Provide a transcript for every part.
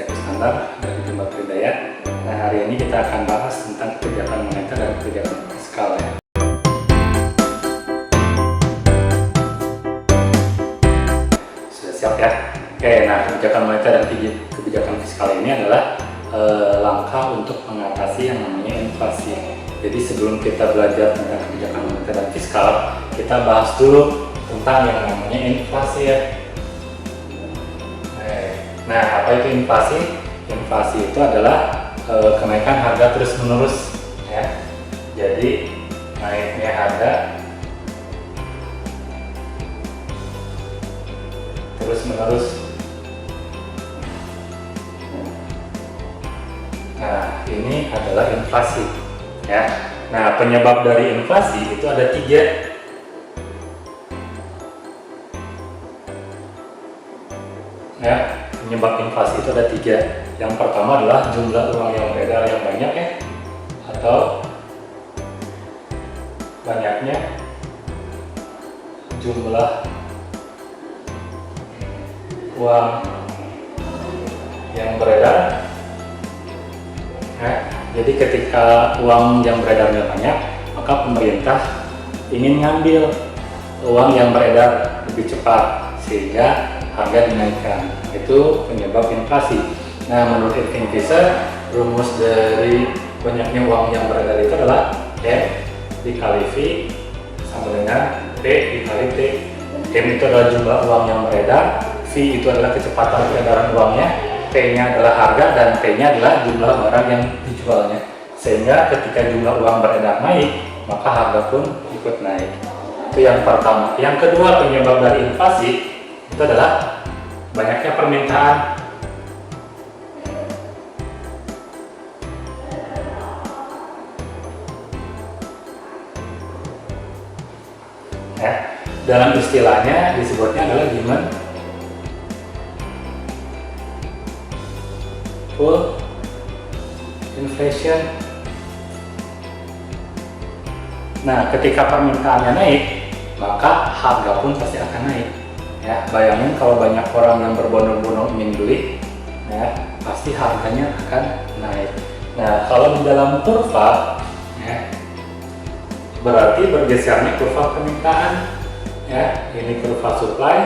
saya Iskandar dari Jumlah Hidayat. Nah, hari ini kita akan bahas tentang kebijakan moneter dan kebijakan fiskal ya. Sudah siap ya? Oke, nah kebijakan moneter dan kebijakan fiskal ini adalah langkah untuk mengatasi yang namanya inflasi. Jadi sebelum kita belajar tentang kebijakan moneter dan fiskal, kita bahas dulu tentang yang namanya inflasi ya. Nah, apa itu inflasi? Inflasi itu adalah kenaikan harga terus-menerus ya. Jadi naiknya harga terus-menerus. Nah, ini adalah inflasi ya. Nah, penyebab dari inflasi itu ada 3. Ya, penyebab inflasi itu ada 3. Yang pertama adalah jumlah uang yang beredar yang banyak ya, atau banyaknya jumlah uang yang beredar. Ya, jadi ketika uang yang beredarnya banyak, maka pemerintah ingin ngambil uang yang beredar lebih cepat sehingga harga dinaikkan. Itu penyebab inflasi. Nah, menurut Irving Fisher, rumus dari banyaknya uang yang beredar itu adalah M dikali V sama dengan P dikali T. M itu adalah jumlah uang yang beredar, V itu adalah kecepatan peredaran uangnya, P-nya adalah harga, dan T-nya adalah jumlah barang yang dijualnya. Sehingga ketika jumlah uang beredar naik, maka harga pun ikut naik. Itu yang pertama. Yang kedua penyebab dari inflasi itu adalah banyaknya permintaan. Ya, dalam istilahnya disebutnya adalah demand pull inflation. Nah, ketika permintaannya naik, maka harga pun pasti akan naik. Ya, bayangin kalau banyak orang yang berbondong-bondong ingin beli, ya, pasti harganya akan naik. Nah, kalau di dalam kurva, ya, berarti bergesernya kurva permintaan. Ya, ini kurva supply.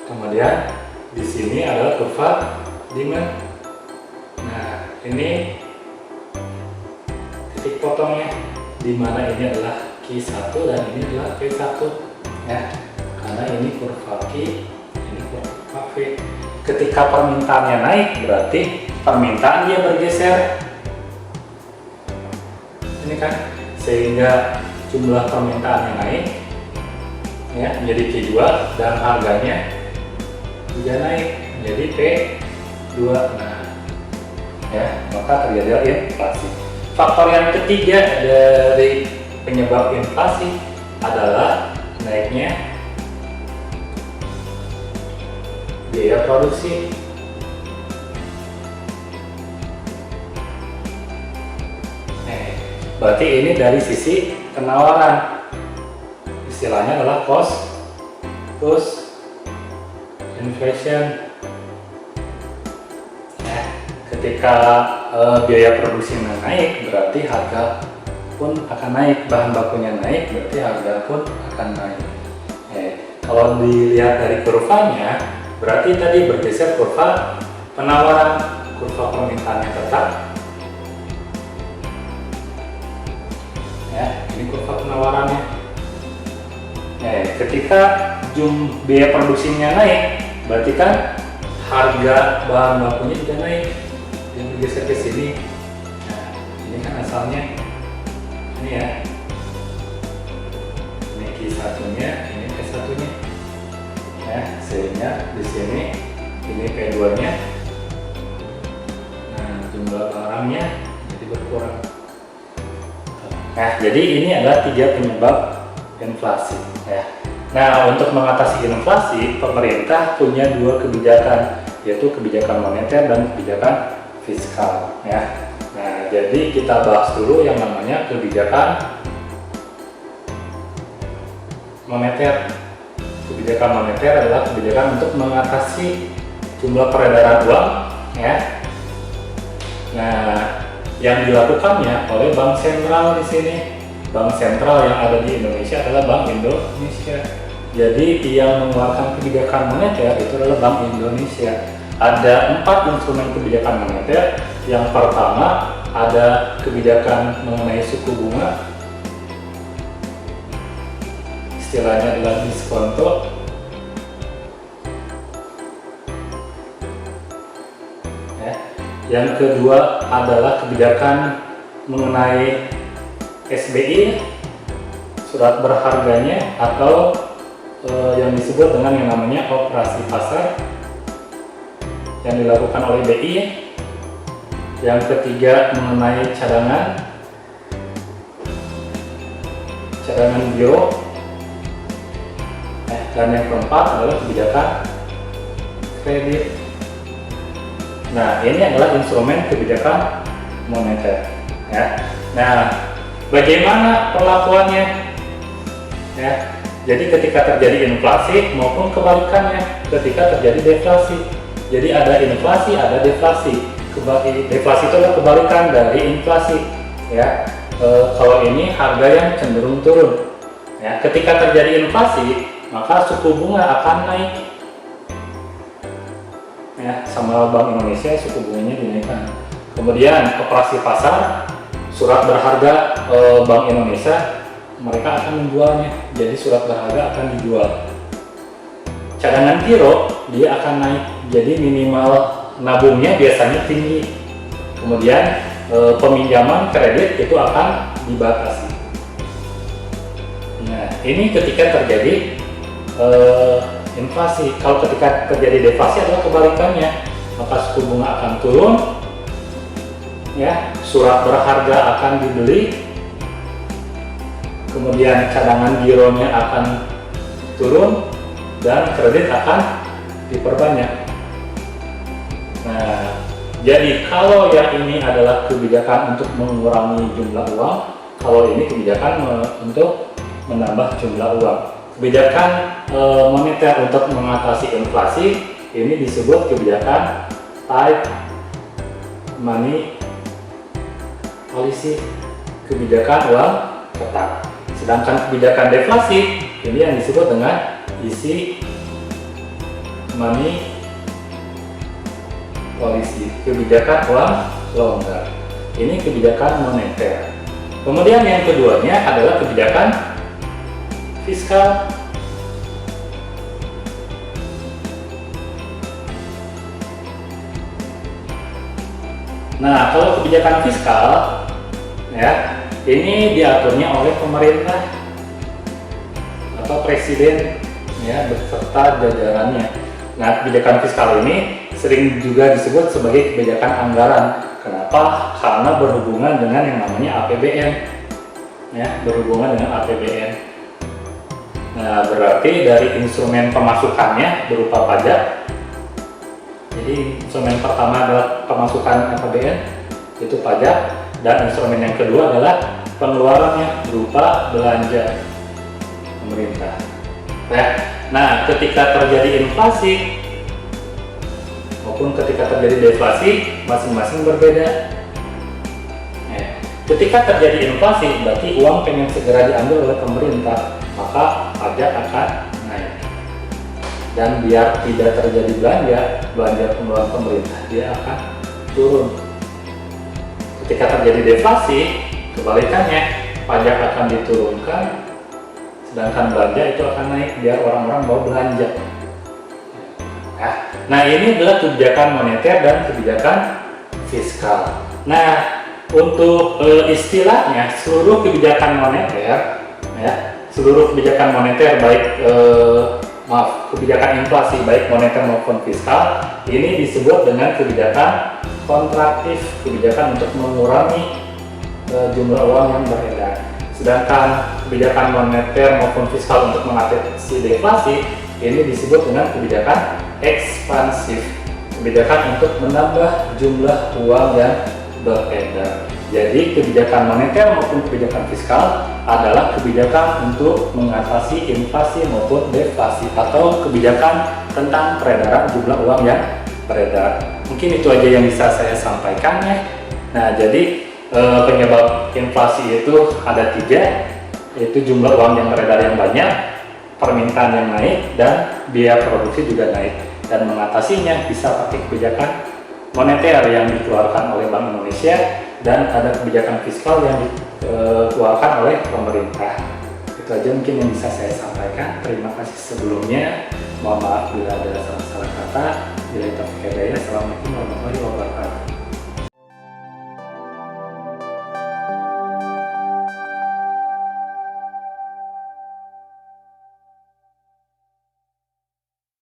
Kemudian di sini adalah kurva demand. Nah, ini titik potongnya, di mana ini adalah Q1 dan ini adalah P1. Ya. Karena ini kurva Q, ini kurva V. Ketika permintaannya naik, berarti permintaan dia bergeser. Ini kan, sehingga jumlah permintaannya naik, ya, menjadi Q2 dan harganya juga naik menjadi P2. Nah, ya, maka terjadi inflasi. Faktor yang ketiga dari penyebab inflasi adalah naiknya biaya produksi. Berarti ini dari sisi penawaran. Istilahnya adalah cost plus inflation. Ketika biaya produksi naik, berarti harga pun akan naik. Bahan bakunya naik, berarti harga pun akan naik. Kalau dilihat dari kurvanya, berarti tadi bergeser kurva penawaran, kurva permintaannya tetap. Ya, ini kurva penawarannya. Ketika biaya produksinya naik, berarti kan harga bahan bakunya juga naik. Yang bergeser ke sini. Nah, ini kan asalnya ini ya. Ini Q1-nya, ini P1-nya. Ya, sehingga di sini ini P2-nya. Nah, jumlah barangnya jadi berkurang. Nah, jadi ini adalah 3 penyebab inflasi ya. Nah, untuk mengatasi inflasi, pemerintah punya 2 kebijakan, yaitu kebijakan moneter dan kebijakan fiskal ya. Nah, jadi kita bahas dulu yang namanya kebijakan moneter. Kebijakan moneter adalah kebijakan untuk mengatasi jumlah peredaran uang ya. Nah, yang dilakukannya oleh bank sentral di sini, bank sentral yang ada di Indonesia adalah Bank Indonesia. Jadi yang mengeluarkan kebijakan moneter itu adalah Bank Indonesia. Ada 4 instrumen kebijakan moneter. Yang pertama ada kebijakan mengenai suku bunga, istilahnya adalah diskonto. Ya. Yang kedua adalah kebijakan mengenai SBI, surat berharganya, atau yang disebut dengan yang namanya operasi pasar yang dilakukan oleh BI. Yang ketiga mengenai cadangan biro. Dan yang keempat adalah kebijakan kredit. Nah, ini adalah instrumen kebijakan moneter, ya. Nah, bagaimana perlakuannya? Ya, jadi ketika terjadi inflasi maupun kebalikannya ketika terjadi deflasi. Jadi ada inflasi, ada deflasi. Deflasi itu adalah kebalikan dari inflasi, ya. Kalau ini harga yang cenderung turun. Ya, ketika terjadi inflasi, maka suku bunga akan naik. Ya, sama Bank Indonesia suku bunganya dinaikkan. Kemudian operasi pasar, surat berharga Bank Indonesia, mereka akan menjualnya. Jadi surat berharga akan dijual. Cadangan giro dia akan naik. Jadi minimal nabungnya biasanya tinggi. Kemudian peminjaman kredit itu akan dibatasi. Nah, ini ketika terjadi inflasi. Kalau ketika terjadi deflasi adalah kebalikannya, maka suku bunga akan turun, ya, surat berharga akan dibeli, kemudian cadangan gironya akan turun, dan kredit akan diperbanyak. Nah, jadi kalau yang ini adalah kebijakan untuk mengurangi jumlah uang, kalau ini kebijakan untuk menambah jumlah uang. Kebijakan moneter untuk mengatasi inflasi ini disebut kebijakan tight money policy, kebijakan uang ketat. Sedangkan kebijakan deflasi ini yang disebut dengan easy money policy, kebijakan uang longgar. Ini kebijakan moneter. Kemudian yang keduanya adalah kebijakan fiskal. Nah, kalau kebijakan fiskal, ya, ini diaturnya oleh pemerintah atau presiden, ya, beserta jajarannya. Nah, kebijakan fiskal ini sering juga disebut sebagai kebijakan anggaran. Kenapa? Karena berhubungan dengan yang namanya APBN, ya, berhubungan dengan APBN. Nah, berarti dari instrumen pemasukannya berupa pajak. Jadi instrumen pertama adalah pemasukan APBN, itu pajak, dan instrumen yang kedua adalah pengeluarannya berupa belanja pemerintah. Nah, ketika terjadi inflasi maupun ketika terjadi deflasi, masing-masing berbeda. Ketika terjadi inflasi, berarti uang pengen segera diambil oleh pemerintah, maka pajak akan naik. Dan biar tidak terjadi belanja pengeluaran pemerintah, dia akan turun. Ketika terjadi deflasi, kebalikannya, pajak akan diturunkan, sedangkan belanja itu akan naik biar orang-orang mau belanja. Nah, ini adalah kebijakan moneter dan kebijakan fiskal. Nah, untuk istilahnya seluruh kebijakan moneter, ya, seluruh kebijakan moneter baik kebijakan inflasi baik moneter maupun fiskal ini disebut dengan kebijakan kontraktif, kebijakan untuk mengurangi jumlah uang yang beredar. Sedangkan kebijakan moneter maupun fiskal untuk mengatasi deflasi ini disebut dengan kebijakan ekspansif, kebijakan untuk menambah jumlah uang yang beredar. Jadi kebijakan moneter maupun kebijakan fiskal adalah kebijakan untuk mengatasi inflasi maupun deflasi atau kebijakan tentang peredaran jumlah uang yang beredar. mungkin itu aja yang bisa saya sampaikan ya. Nah, jadi penyebab inflasi itu ada 3, yaitu jumlah uang yang beredar yang banyak, permintaan yang naik, dan biaya produksi juga naik. Dan mengatasinya bisa pakai kebijakan moneter yang dikeluarkan oleh Bank Indonesia, dan ada kebijakan fiskal yang dikeluarkan oleh pemerintah. Itu aja mungkin yang bisa saya sampaikan. Terima kasih sebelumnya. Mohon maaf bila ada salah-salah kata.